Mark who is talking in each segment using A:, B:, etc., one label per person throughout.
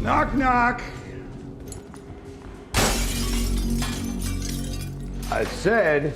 A: Knock, knock. I said,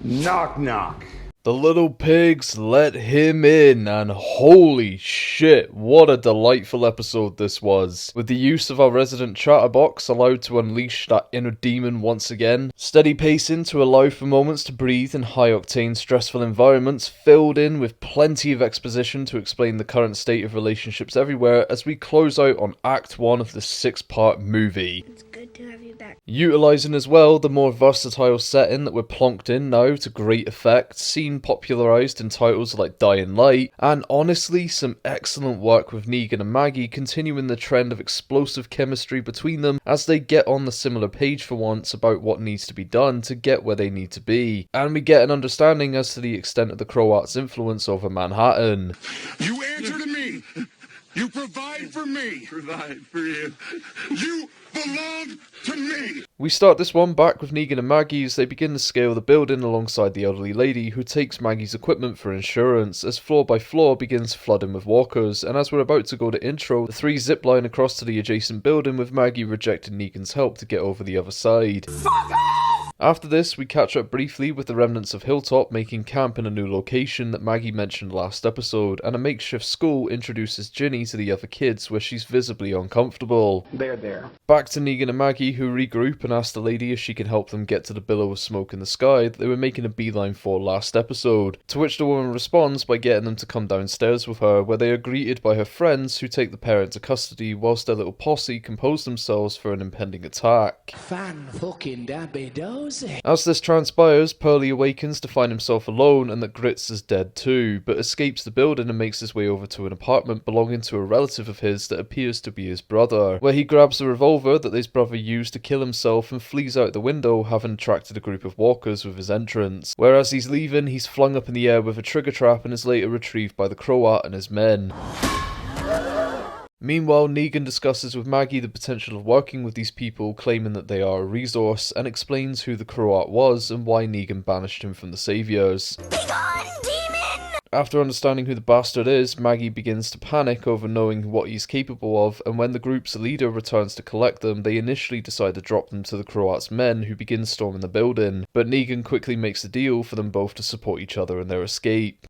A: knock, knock.
B: The little pigs let him in, and holy shit, what a delightful episode this was. With the use of our resident chatterbox allowed to unleash that inner demon once again, steady pacing to allow for moments to breathe in high-octane stressful environments, filled in with plenty of exposition to explain the current state of relationships everywhere as we close out on Act 1 of this 6-part movie.
C: It's good to have you back.
B: Utilising as well the more versatile setting that we're plonked in now to great effect, seen popularised in titles like Dying Light, and honestly some excellent work with Negan and Maggie continuing the trend of explosive chemistry between them as they get on the similar page for once about what needs to be done to get where they need to be. And we get an understanding as to the extent of the Croat's influence over Manhattan.
D: You answer to me. You provide for me. Provide for you. You belong to me.
B: We start this one back with Negan and Maggie as they begin to scale the building alongside the elderly lady who takes Maggie's equipment for insurance as floor by floor begins flooding with walkers, and as we're about to go to intro, the three zipline across to the adjacent building with Maggie rejecting Negan's help to get over the other side. Fuck off! After this, we catch up briefly with the remnants of Hilltop making camp in a new location that Maggie mentioned last episode, and a makeshift school introduces Ginny to the other kids where she's visibly uncomfortable.
A: They're there.
B: Back to Negan and Maggie who regroup and ask the lady if she can help them get to the billow of smoke in the sky that they were making a beeline for last episode, to which the woman responds by getting them to come downstairs with her where they are greeted by her friends who take the pair into custody whilst their little posse compose themselves for an impending attack.
E: Fan-fucking-dabby-dozy.
B: As this transpires, Pearly awakens to find himself alone and that Grits is dead too, but escapes the building and makes his way over to an apartment belonging to a relative of his that appears to be his brother, where he grabs the revolver that his brother used to kill himself and flees out the window, having attracted a group of walkers with his entrance, where as he's leaving he's flung up in the air with a trigger trap and is later retrieved by the Croat and his men. Meanwhile, Negan discusses with Maggie the potential of working with these people, claiming that they are a resource, and explains who the Croat was and why Negan banished him from the Saviours.
C: Begone, demon!
B: After understanding who the bastard is, Maggie begins to panic over knowing what he's capable of, and when the group's leader returns to collect them, they initially decide to drop them to the Croat's men, who begin storming the building, but Negan quickly makes a deal for them both to support each other in their escape.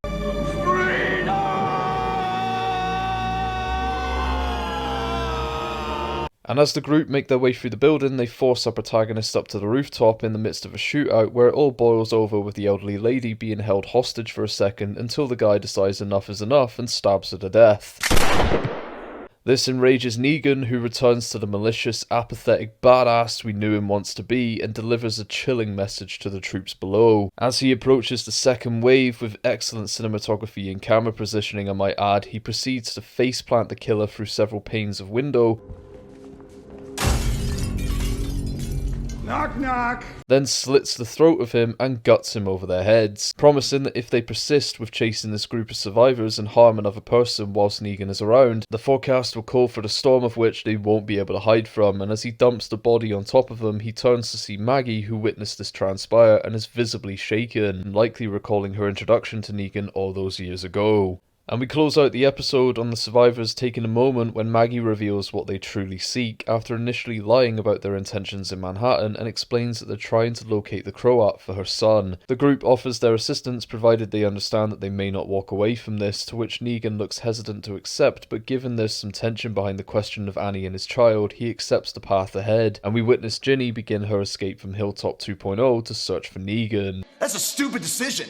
B: And as the group make their way through the building, they force our protagonist up to the rooftop in the midst of a shootout where it all boils over with the elderly lady being held hostage for a second until the guy decides enough is enough and stabs her to death. This enrages Negan, who returns to the malicious, apathetic badass we knew him once to be and delivers a chilling message to the troops below. As he approaches the second wave with excellent cinematography and camera positioning I might add, he proceeds to faceplant the killer through several panes of window,
A: Knock, knock.
B: then slits the throat of him and guts him over their heads, promising that if they persist with chasing this group of survivors and harm another person whilst Negan is around, the forecast will call for the storm of which they won't be able to hide from, and as he dumps the body on top of them, he turns to see Maggie, who witnessed this transpire and is visibly shaken, likely recalling her introduction to Negan all those years ago. And we close out the episode on the survivors taking a moment when Maggie reveals what they truly seek after initially lying about their intentions in Manhattan and explains that they're trying to locate the Croat for her son. The group offers their assistance provided they understand that they may not walk away from this, to which Negan looks hesitant to accept, but given there's some tension behind the question of Annie and his child, he accepts the path ahead, and we witness Ginny begin her escape from Hilltop 2.0 to search for Negan.
F: That's a stupid decision.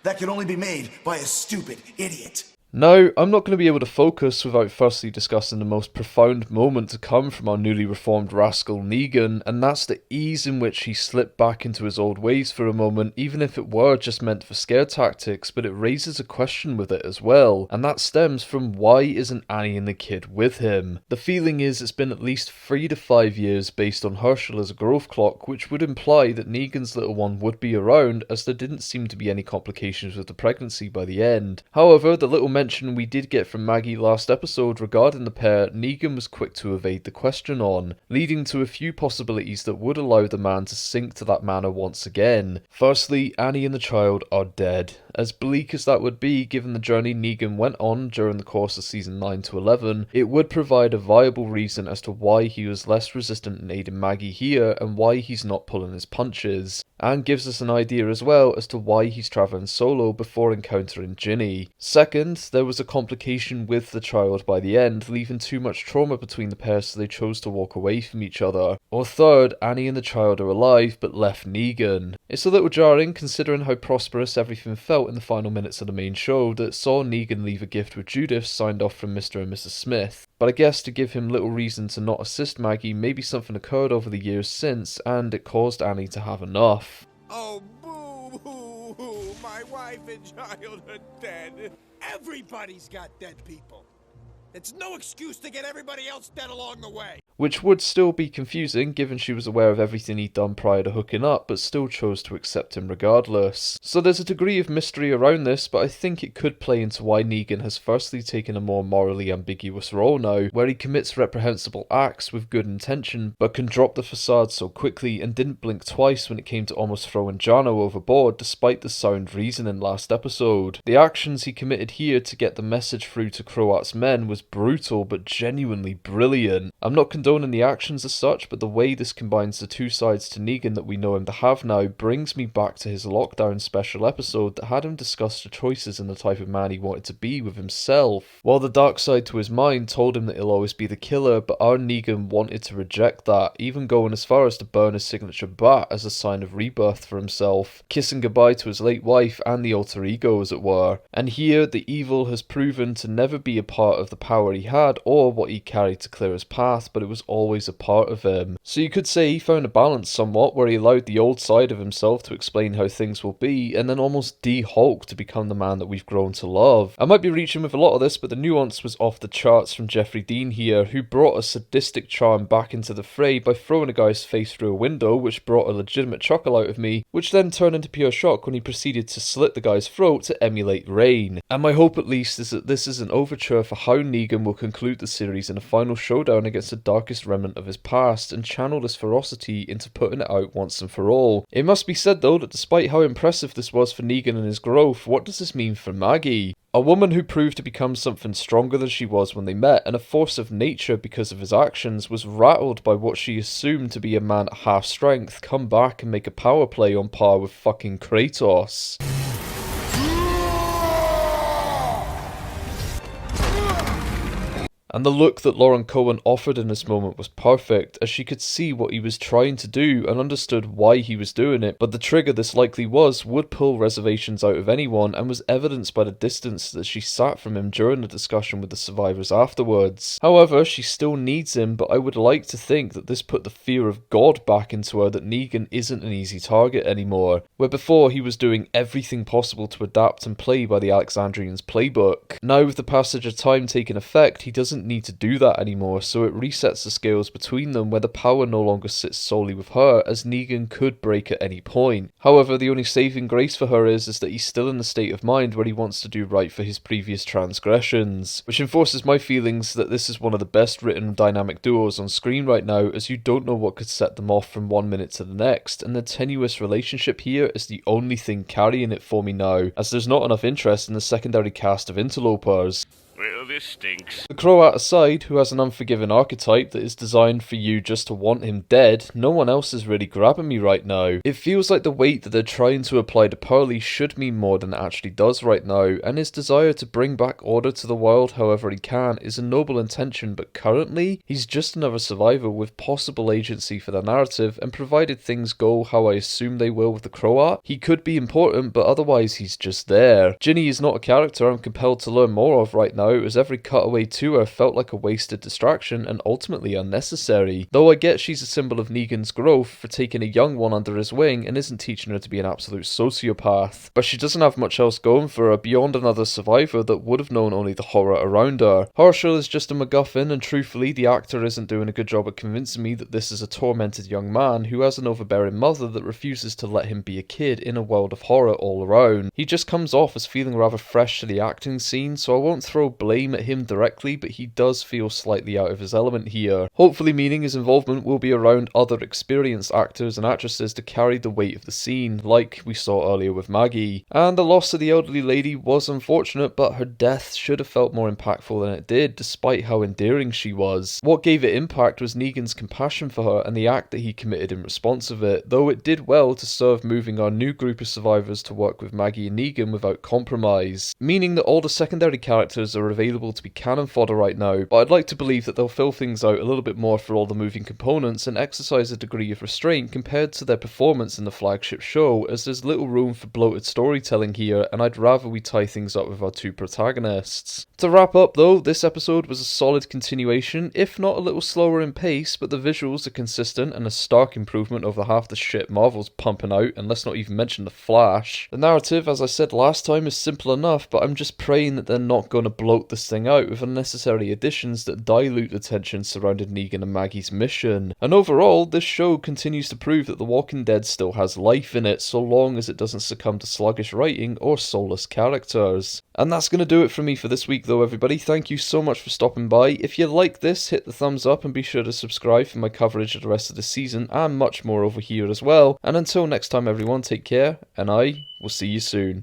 F: That can only be made by a stupid idiot.
B: Now, I'm not going to be able to focus without firstly discussing the most profound moment to come from our newly reformed rascal Negan, and that's the ease in which he slipped back into his old ways for a moment, even if it were just meant for scare tactics, but it raises a question with it as well, and that stems from why isn't Annie and the kid with him? The feeling is it's been at least 3 to 5 years based on Herschel as a growth clock, which would imply that Negan's little one would be around, as there didn't seem to be any complications with the pregnancy by the end. However, the little mention we did get from Maggie last episode regarding the pair, Negan was quick to evade the question on, leading to a few possibilities that would allow the man to sink to that manor once again. Firstly, Annie and the child are dead, As bleak as that would be, given the journey Negan went on during the course of season 9 to 11, it would provide a viable reason as to why he was less resistant in aiding Maggie here and why he's not pulling his punches, and gives us an idea as well as to why he's travelling solo before encountering Ginny. Second, there was a complication with the child by the end, leaving too much trauma between the pair so they chose to walk away from each other. Or third, Annie and the child are alive but left Negan. It's a little jarring considering how prosperous everything felt in the final minutes of the main show that saw Negan leave a gift with Judith signed off from Mr. and Mrs. Smith. But I guess to give him little reason to not assist Maggie, maybe something occurred over the years since and it caused Annie to have enough.
G: Oh, boo-hoo-hoo, my wife and child are dead. Everybody's got dead people. It's no excuse to get everybody else dead along the way.
B: Which would still be confusing given she was aware of everything he'd done prior to hooking up but still chose to accept him regardless. So there's a degree of mystery around this, but I think it could play into why Negan has firstly taken a more morally ambiguous role now, where he commits reprehensible acts with good intention but can drop the facade so quickly and didn't blink twice when it came to almost throwing Jano overboard despite the sound reasoning last episode. The actions he committed here to get the message through to Croat's men was brutal but genuinely brilliant. I'm not condoning the actions as such, but the way this combines the two sides to Negan that we know him to have now brings me back to his lockdown special episode that had him discuss the choices and the type of man he wanted to be with himself. While the dark side to his mind told him that he'll always be the killer, but our Negan wanted to reject that, even going as far as to burn his signature bat as a sign of rebirth for himself, kissing goodbye to his late wife and the alter ego as it were. And here the evil has proven to never be a part of the power he had or what he carried to clear his path, but it was always a part of him. So you could say he found a balance somewhat where he allowed the old side of himself to explain how things will be and then almost de-hulk to become the man that we've grown to love. I might be reaching with a lot of this, but the nuance was off the charts from Jeffrey Dean here, who brought a sadistic charm back into the fray by throwing a guy's face through a window, which brought a legitimate chuckle out of me, which then turned into pure shock when he proceeded to slit the guy's throat to emulate Rain. And my hope at least is that this is an overture for how Negan will conclude the series in a final showdown against the darkest remnant of his past and channel this ferocity into putting it out once and for all. It must be said though that despite how impressive this was for Negan and his growth, what does this mean for Maggie? A woman who proved to become something stronger than she was when they met, and a force of nature because of his actions, was rattled by what she assumed to be a man at half strength come back and make a power play on par with fucking Kratos. And the look that Lauren Cohen offered in this moment was perfect, as she could see what he was trying to do and understood why he was doing it, but the trigger this likely was would pull reservations out of anyone and was evidenced by the distance that she sat from him during the discussion with the survivors afterwards. However, she still needs him, but I would like to think that this put the fear of God back into her that Negan isn't an easy target anymore, where before he was doing everything possible to adapt and play by the Alexandrians' playbook. Now with the passage of time taking effect, he doesn't need to do that anymore, so it resets the scales between them where the power no longer sits solely with her, as Negan could break at any point. However, the only saving grace for her is that he's still in the state of mind where he wants to do right for his previous transgressions, which enforces my feelings that this is one of the best written dynamic duos on screen right now, as you don't know what could set them off from one minute to the next, and the tenuous relationship here is the only thing carrying it for me now, as there's not enough interest in the secondary cast of interlopers.
G: Well, this stinks.
B: The Croat aside, who has an unforgiving archetype that is designed for you just to want him dead, no one else is really grabbing me right now. It feels like the weight that they're trying to apply to Pearly should mean more than it actually does right now, and his desire to bring back order to the world however he can is a noble intention, but currently, he's just another survivor with possible agency for the narrative, and provided things go how I assume they will with the Croat, he could be important, but otherwise he's just there. Ginny is not a character I'm compelled to learn more of right now, as every cutaway to her felt like a wasted distraction and ultimately unnecessary. Though I get she's a symbol of Negan's growth for taking a young one under his wing and isn't teaching her to be an absolute sociopath. But she doesn't have much else going for her beyond another survivor that would have known only the horror around her. Herschel is just a MacGuffin, and truthfully the actor isn't doing a good job at convincing me that this is a tormented young man who has an overbearing mother that refuses to let him be a kid in a world of horror all around. He just comes off as feeling rather fresh to the acting scene, so I won't throw blame aim at him directly, but he does feel slightly out of his element here. Hopefully meaning his involvement will be around other experienced actors and actresses to carry the weight of the scene, like we saw earlier with Maggie. And the loss of the elderly lady was unfortunate, but her death should have felt more impactful than it did, despite how endearing she was. What gave it impact was Negan's compassion for her and the act that he committed in response of it, though it did well to serve moving our new group of survivors to work with Maggie and Negan without compromise, meaning that all the secondary characters are available to be cannon fodder right now, but I'd like to believe that they'll fill things out a little bit more for all the moving components and exercise a degree of restraint compared to their performance in the flagship show, as there's little room for bloated storytelling here, and I'd rather we tie things up with our two protagonists. To wrap up though, this episode was a solid continuation, if not a little slower in pace, but the visuals are consistent and a stark improvement over half the shit Marvel's pumping out, and let's not even mention the Flash. The narrative, as I said last time, is simple enough, but I'm just praying that they're not going to bloat this thing out with unnecessary additions that dilute the tension surrounding Negan and Maggie's mission. And overall, this show continues to prove that The Walking Dead still has life in it, so long as it doesn't succumb to sluggish writing or soulless characters. And that's going to do it for me for this week though, everybody. Thank you so much for stopping by. If you like this, hit the thumbs up and be sure to subscribe for my coverage of the rest of the season and much more over here as well. And until next time everyone, take care, and I will see you soon.